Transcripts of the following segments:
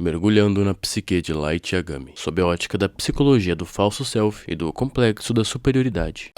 mergulhando na psique de Light Yagami, sob a ótica da psicologia do falso self e do complexo da superioridade.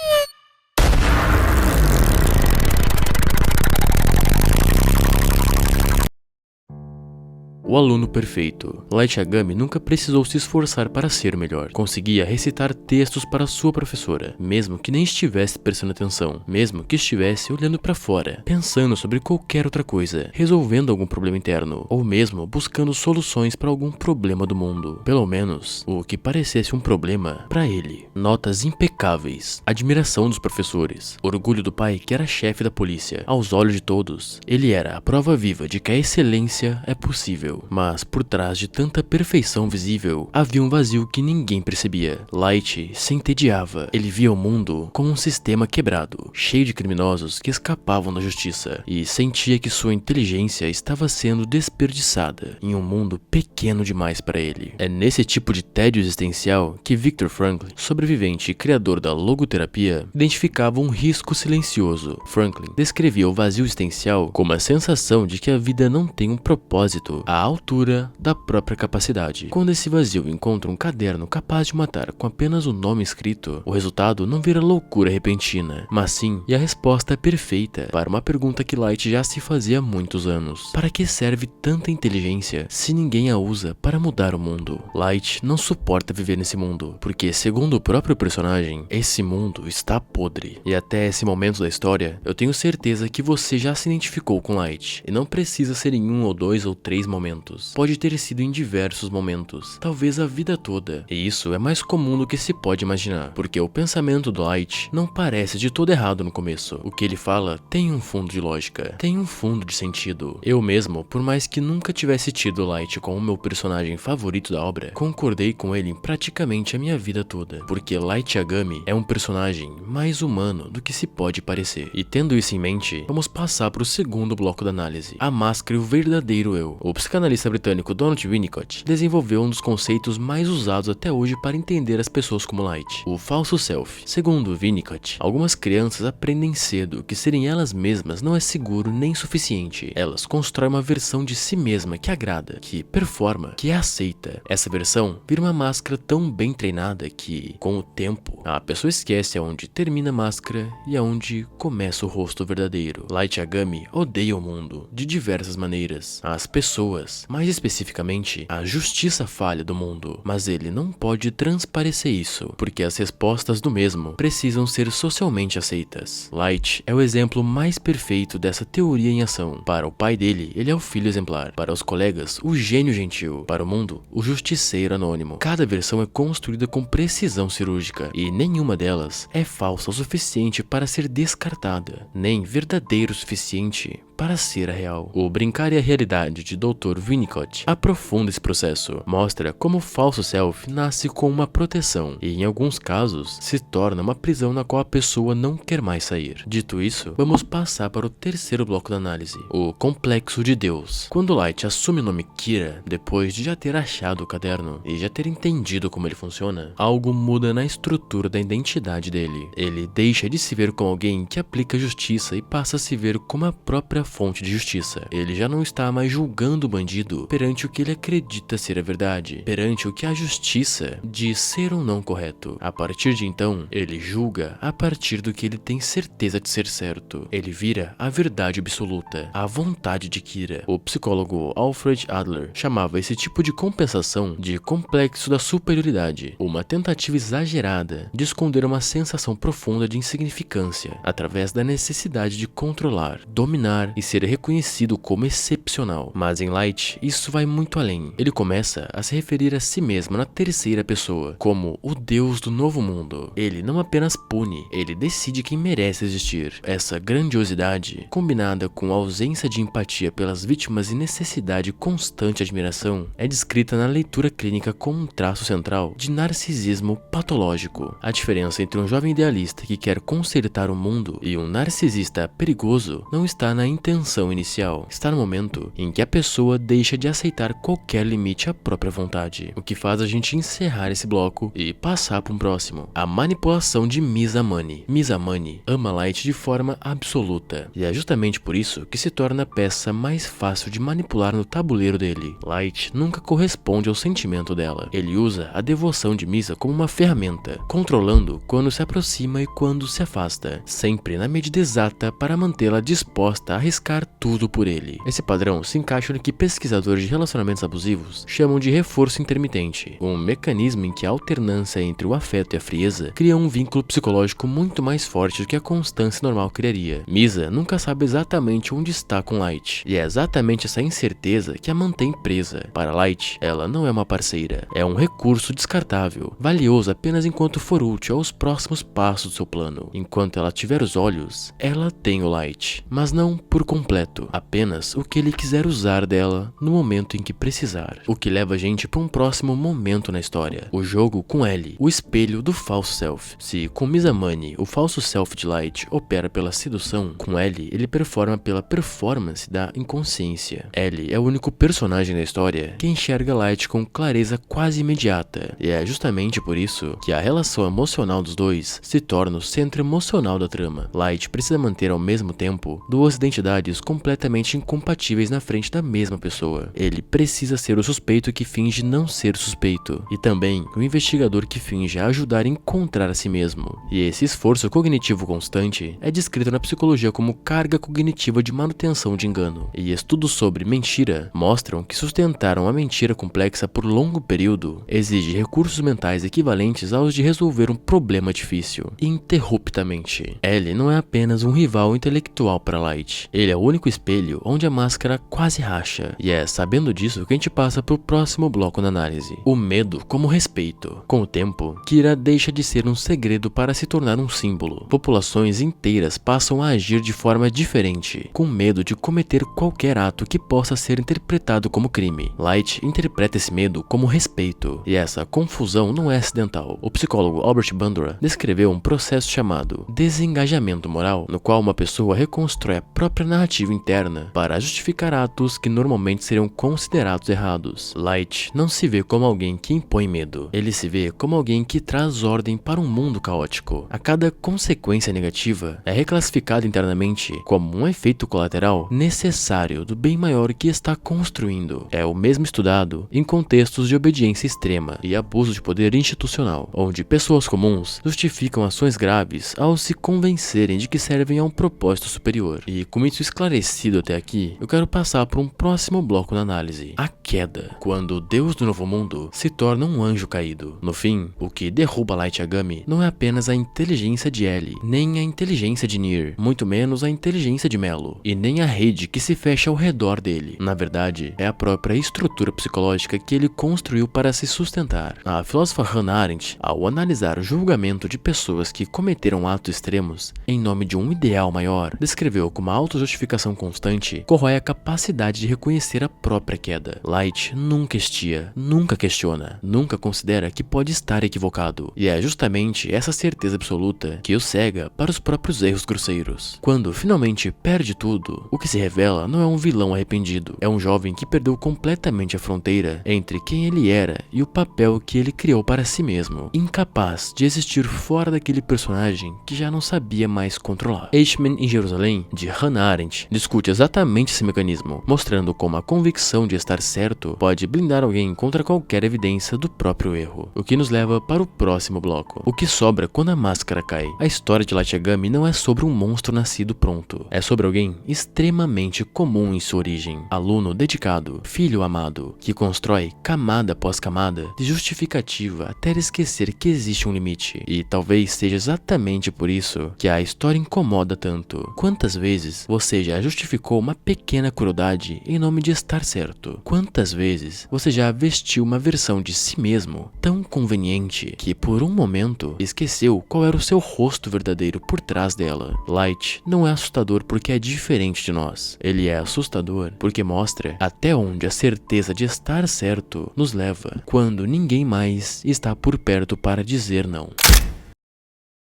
O aluno perfeito. Light Yagami nunca precisou se esforçar para ser melhor. Conseguia recitar textos para sua professora, mesmo que nem estivesse prestando atenção, mesmo que estivesse olhando para fora, pensando sobre qualquer outra coisa, resolvendo algum problema interno, ou mesmo buscando soluções para algum problema do mundo. Pelo menos, o que parecesse um problema para ele. Notas impecáveis, admiração dos professores, orgulho do pai que era chefe da polícia. Aos olhos de todos, ele era a prova viva de que a excelência é possível. Mas por trás de tanta perfeição visível, havia um vazio que ninguém percebia. Light se entediava. Ele via o mundo como um sistema quebrado, cheio de criminosos que escapavam da justiça, e sentia que sua inteligência estava sendo desperdiçada em um mundo pequeno demais para ele. É nesse tipo de tédio existencial que Viktor Franklin, sobrevivente e criador da logoterapia, identificava um risco silencioso. Franklin descrevia o vazio existencial como a sensação de que a vida não tem um propósito à altura da própria capacidade. Quando esse vazio encontra um caderno capaz de matar com apenas o nome escrito, o resultado não vira loucura repentina, mas sim a resposta perfeita para uma pergunta que Light já se fazia há muitos anos. Para que serve tanta inteligência se ninguém a usa para mudar o mundo? Light não suporta viver nesse mundo, porque segundo o próprio personagem, esse mundo está podre. E até esse momento da história, eu tenho certeza que você já se identificou com Light, e não precisa ser em 1 ou 2 ou 3 momentos. Pode ter sido em diversos momentos, talvez a vida toda. E isso é mais comum do que se pode imaginar, porque o pensamento do Light não parece de todo errado no começo. O que ele fala tem um fundo de lógica, tem um fundo de sentido. Eu mesmo, por mais que nunca tivesse tido Light como o meu personagem favorito da obra, concordei com ele em praticamente a minha vida toda, porque Light Yagami é um personagem mais humano do que se pode parecer. E tendo isso em mente, vamos passar para o segundo bloco da análise: a máscara e o verdadeiro eu. O psicanalista britânico Donald Winnicott desenvolveu um dos conceitos mais usados até hoje para entender as pessoas como Light: o falso self. Segundo Winnicott, algumas crianças aprendem cedo que serem elas mesmas não é seguro nem suficiente. Elas constroem uma versão de si mesma que agrada, que performa, que é aceita. Essa versão vira uma máscara tão bem treinada que, com o tempo, a pessoa esquece aonde termina a máscara e aonde começa o rosto verdadeiro. Light Yagami odeia o mundo de diversas maneiras, as pessoas, mais especificamente a justiça falha do mundo, mas ele não pode transparecer isso, porque as respostas do mesmo precisam ser socialmente aceitas. Light é o exemplo mais perfeito dessa teoria em ação. Para o pai dele, ele é o filho exemplar. Para os colegas, o gênio gentil. Para o mundo, o justiceiro anônimo. Cada versão é construída com precisão cirúrgica, e nenhuma delas é falsa o suficiente para ser descartada, nem verdadeiro o suficiente para ser a real. O Brincar e a Realidade de Dr. Winnicott aprofunda esse processo, mostra como o falso self nasce com uma proteção e, em alguns casos, se torna uma prisão na qual a pessoa não quer mais sair. Dito isso, vamos passar para o terceiro bloco da análise: o complexo de Deus. Quando Light assume o nome Kira, depois de já ter achado o caderno e já ter entendido como ele funciona, algo muda na estrutura da identidade dele. Ele deixa de se ver como alguém que aplica justiça e passa a se ver como a própria fonte de justiça. Ele já não está mais julgando o bandido perante o que ele acredita ser a verdade, perante o que a justiça diz ser ou não correto. A partir de então, ele julga a partir do que ele tem certeza de ser certo. Ele vira a verdade absoluta, a vontade de Kira. O psicólogo Alfred Adler chamava esse tipo de compensação de complexo da superioridade, uma tentativa exagerada de esconder uma sensação profunda de insignificância através da necessidade de controlar, dominar e ser reconhecido como excepcional. Mas em Light, isso vai muito além. Ele começa a se referir a si mesmo na terceira pessoa, como o Deus do novo mundo. Ele não apenas pune, ele decide quem merece existir. Essa grandiosidade, combinada com a ausência de empatia pelas vítimas e necessidade constante de admiração, é descrita na leitura clínica como um traço central de narcisismo patológico. A diferença entre um jovem idealista que quer consertar o mundo e um narcisista perigoso não está na tensão inicial está no momento em que a pessoa deixa de aceitar qualquer limite à própria vontade, o que faz a gente encerrar esse bloco e passar para um próximo. A manipulação de Mizamani. Mizamani ama Light de forma absoluta, e é justamente por isso que se torna a peça mais fácil de manipular no tabuleiro dele. Light nunca corresponde ao sentimento dela. Ele usa a devoção de Misa como uma ferramenta, controlando quando se aproxima e quando se afasta, sempre na medida exata para mantê-la disposta a arriscar tudo por ele. Esse padrão se encaixa no que pesquisadores de relacionamentos abusivos chamam de reforço intermitente, um mecanismo em que a alternância entre o afeto e a frieza cria um vínculo psicológico muito mais forte do que a constância normal criaria. Misa nunca sabe exatamente onde está com Light, e é exatamente essa incerteza que a mantém presa. Para Light, ela não é uma parceira, é um recurso descartável, valioso apenas enquanto for útil aos próximos passos do seu plano. Enquanto ela tiver os olhos, ela tem o Light, mas não por completo, apenas o que ele quiser usar dela no momento em que precisar. O que leva a gente para um próximo momento na história, o jogo com Ellie, o espelho do falso self. Se com Mizamani o falso self de Light opera pela sedução, com Ellie ele performa pela performance da inconsciência. Ellie é o único personagem da história que enxerga Light com clareza quase imediata, e é justamente por isso que a relação emocional dos dois se torna o centro emocional da trama. Light precisa manter ao mesmo tempo duas identidades completamente incompatíveis na frente da mesma pessoa. Ele precisa ser o suspeito que finge não ser suspeito, e também o investigador que finge ajudar a encontrar a si mesmo. E esse esforço cognitivo constante é descrito na psicologia como carga cognitiva de manutenção de engano, e estudos sobre mentira mostram que sustentar uma mentira complexa por longo período exige recursos mentais equivalentes aos de resolver um problema difícil, interruptamente. Ellie não é apenas um rival intelectual para Light, ele é o único espelho onde a máscara quase racha, e é sabendo disso que a gente passa pro próximo bloco na análise. O medo como respeito. Com o tempo, Kira deixa de ser um segredo para se tornar um símbolo. Populações inteiras passam a agir de forma diferente, com medo de cometer qualquer ato que possa ser interpretado como crime. Light interpreta esse medo como respeito, e essa confusão não é acidental. O psicólogo Albert Bandura descreveu um processo chamado desengajamento moral, no qual uma pessoa reconstrói a própria narrativa interna para justificar atos que normalmente seriam considerados errados. Light não se vê como alguém que impõe medo, ele se vê como alguém que traz ordem para um mundo caótico. A cada consequência negativa é reclassificada internamente como um efeito colateral necessário do bem maior que está construindo. É o mesmo estudado em contextos de obediência extrema e abuso de poder institucional, onde pessoas comuns justificam ações graves ao se convencerem de que servem a um propósito superior. E com isso esclarecido até aqui, eu quero passar para um próximo bloco na análise: a queda, quando o Deus do Novo Mundo se torna um anjo caído. No fim, o que derruba Light Yagami não é apenas a inteligência de Ellie, nem a inteligência de Nier, muito menos a inteligência de Melo, e nem a rede que se fecha ao redor dele. Na verdade, é a própria estrutura psicológica que ele construiu para se sustentar. A filósofa Hannah Arendt, ao analisar o julgamento de pessoas que cometeram atos extremos em nome de um ideal maior, descreveu como a autojustificação constante corrói a capacidade de reconhecer a própria queda. Light nunca estia, nunca questiona, nunca considera que pode estar equivocado, e é justamente essa certeza absoluta que o cega para os próprios erros grosseiros. Quando finalmente perde tudo, o que se revela não é um vilão arrependido, é um jovem que perdeu completamente a fronteira entre quem ele era e o papel que ele criou para si mesmo, incapaz de existir fora daquele personagem que já não sabia mais controlar. Eichmann em Jerusalém, de Hannah Arendt, discute exatamente esse mecanismo, mostrando como a convicção de estar certo pode blindar alguém contra qualquer evidência do próprio erro. O que nos leva para o próximo bloco: o que sobra quando a máscara cai. A história de Light Yagami não é sobre um monstro nascido pronto, é sobre alguém extremamente comum em sua origem, aluno dedicado, filho amado, que constrói camada após camada de justificativa até esquecer que existe um limite. E talvez seja exatamente por isso que a história incomoda tanto. Quantas vezes você já justificou uma pequena crueldade em nome de estar certo? Quantas vezes você já vestiu uma versão de si mesmo tão conveniente que por um momento esqueceu qual era o seu rosto verdadeiro por trás dela? Light não é assustador porque é diferente de nós. Ele é assustador porque mostra até onde a certeza de estar certo nos leva quando ninguém mais está por perto para dizer não.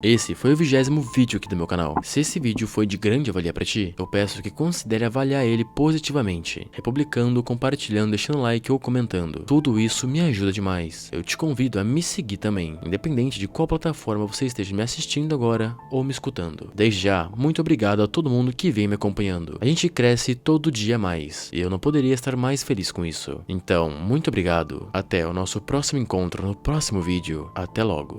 Esse foi o 20º vídeo aqui do meu canal. Se esse vídeo foi de grande valia pra ti, eu peço que considere avaliar ele positivamente, republicando, compartilhando, deixando like ou comentando. Tudo isso me ajuda demais. Eu te convido a me seguir também, independente de qual plataforma você esteja me assistindo agora ou me escutando. Desde já, muito obrigado a todo mundo que vem me acompanhando. A gente cresce todo dia mais, e eu não poderia estar mais feliz com isso. Então, muito obrigado. Até o nosso próximo encontro no próximo vídeo. Até logo.